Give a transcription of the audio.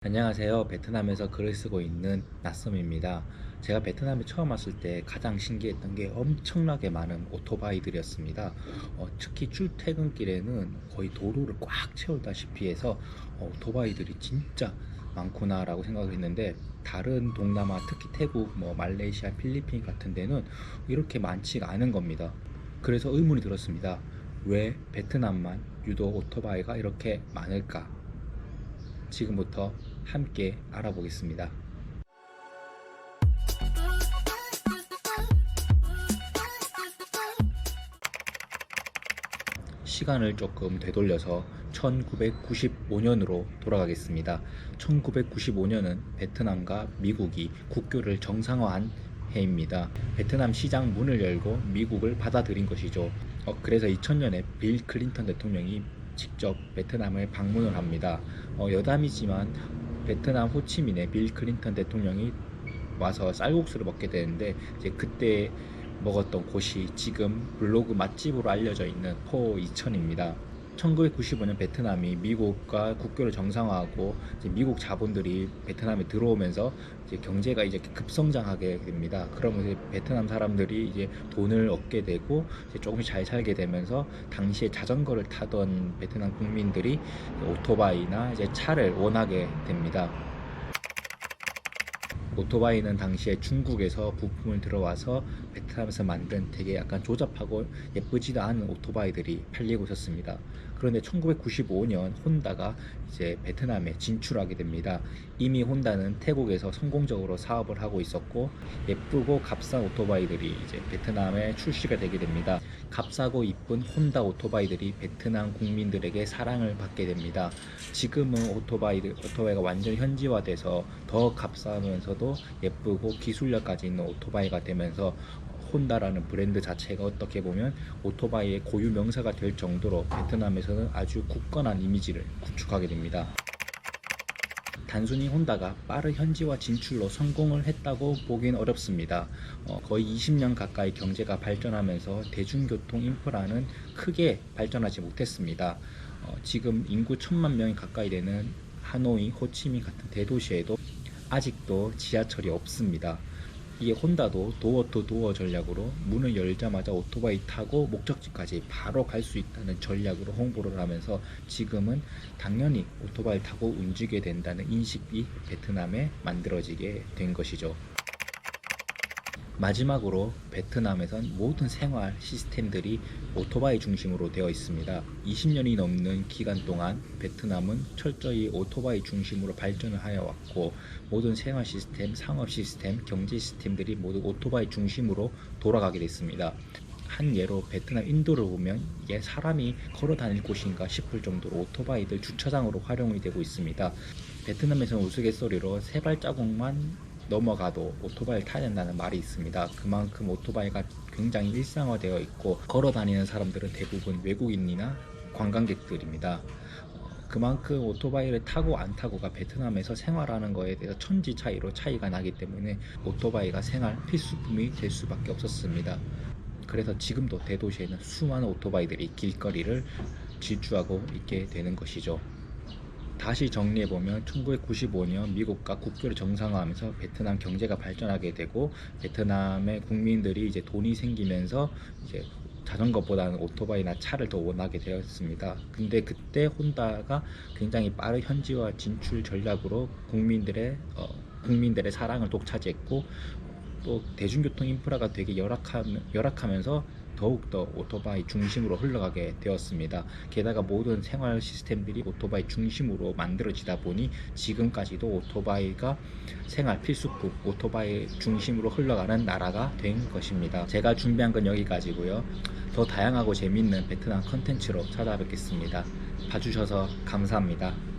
안녕하세요. 베트남에서 글을 쓰고 있는 낯섦입니다. 제가 베트남에 처음 왔을 때 가장 신기했던 게 엄청나게 많은 오토바이들이었습니다. 특히 출퇴근길에는 거의 도로를 꽉 채우다시피 해서 오토바이들이 진짜 많구나라고 생각을 했는데, 다른 동남아, 특히 태국, 말레이시아, 필리핀 같은 데는 이렇게 많지가 않은 겁니다. 그래서 의문이 들었습니다. 왜 베트남만 유독 오토바이가 이렇게 많을까? 지금부터 함께 알아보겠습니다. 시간을 조금 되돌려서 1995년으로 돌아가겠습니다. 1995년은 베트남과 미국이 국교를 정상화한 해입니다. 베트남 시장 문을 열고 미국을 받아들인 것이죠. 그래서 2000년에 빌 클린턴 대통령이 직접 베트남을 방문을 합니다. 여담이지만 베트남 호치민에 빌 클린턴 대통령이 와서 쌀국수를 먹게 되는데, 이제 그때 먹었던 곳이 지금 블로그 맛집으로 알려져 있는 포 이천입니다. 1995년 베트남이 미국과 국교를 정상화하고 이제 미국 자본들이 베트남에 들어오면서 이제 경제가 이제 급성장하게 됩니다. 그러면서 베트남 사람들이 이제 돈을 얻게 되고 이제 조금씩 잘 살게 되면서, 당시에 자전거를 타던 베트남 국민들이 오토바이나 이제 차를 원하게 됩니다. 오토바이는 당시에 중국에서 부품을 들어와서 베트남에서 만든 되게 약간 조잡하고 예쁘지도 않은 오토바이들이 팔리고 있었습니다. 그런데 1995년 혼다가 이제 베트남에 진출하게 됩니다. 이미 혼다는 태국에서 성공적으로 사업을 하고 있었고, 예쁘고 값싼 오토바이들이 이제 베트남에 출시가 되게 됩니다. 값싸고 이쁜 혼다 오토바이들이 베트남 국민들에게 사랑을 받게 됩니다. 지금은 오토바이가 완전 현지화돼서 더 값싸면서도 예쁘고 기술력까지 있는 오토바이가 되면서, 혼다라는 브랜드 자체가 어떻게 보면 오토바이의 고유 명사가 될 정도로 베트남에서는 아주 굳건한 이미지를 구축하게 됩니다. 단순히 혼다가 빠른 현지화 진출로 성공을 했다고 보긴 어렵습니다. 거의 20년 가까이 경제가 발전하면서 대중교통 인프라는 크게 발전하지 못했습니다. 지금 인구 1000만 명이 가까이 되는 하노이, 호치민 같은 대도시에도 아직도 지하철이 없습니다. 이게 혼다도 도어 투 도어 전략으로 문을 열자마자 오토바이 타고 목적지까지 바로 갈 수 있다는 전략으로 홍보를 하면서, 지금은 당연히 오토바이 타고 움직이게 된다는 인식이 베트남에 만들어지게 된 것이죠. 마지막으로 베트남에선 모든 생활 시스템들이 오토바이 중심으로 되어 있습니다. 20년이 넘는 기간 동안 베트남은 철저히 오토바이 중심으로 발전을 하여 왔고, 모든 생활 시스템, 상업 시스템, 경제 시스템들이 모두 오토바이 중심으로 돌아가게 됐습니다. 한 예로 베트남 인도를 보면 이게 사람이 걸어 다닐 곳인가 싶을 정도로 오토바이들 주차장으로 활용이 되고 있습니다. 베트남에서는 우스갯소리로 세 발자국만 넘어가도 오토바이를 타야 된다는 말이 있습니다. 그만큼 오토바이가 굉장히 일상화되어 있고, 걸어 다니는 사람들은 대부분 외국인이나 관광객들입니다. 그만큼 오토바이를 타고 안 타고가 베트남에서 생활하는 거에 대해서 천지 차이로 차이가 나기 때문에 오토바이가 생활 필수품이 될 수밖에 없었습니다. 그래서 지금도 대도시에는 수많은 오토바이들이 길거리를 질주하고 있게 되는 것이죠. 다시 정리해보면 1995년 미국과 국교를 정상화하면서 베트남 경제가 발전하게 되고, 베트남의 국민들이 이제 돈이 생기면서 이제 자전거보다는 오토바이나 차를 더 원하게 되었습니다. 근데 그때 혼다가 굉장히 빠른 현지화 진출 전략으로 국민들의 사랑을 독차지했고, 또 대중교통 인프라가 되게 열악하면서 더욱더 오토바이 중심으로 흘러가게 되었습니다. 게다가 모든 생활 시스템들이 오토바이 중심으로 만들어지다 보니 지금까지도 오토바이가 생활 필수품, 오토바이 중심으로 흘러가는 나라가 된 것입니다. 제가 준비한 건 여기까지고요. 더 다양하고 재밌는 베트남 컨텐츠로 찾아뵙겠습니다. 봐주셔서 감사합니다.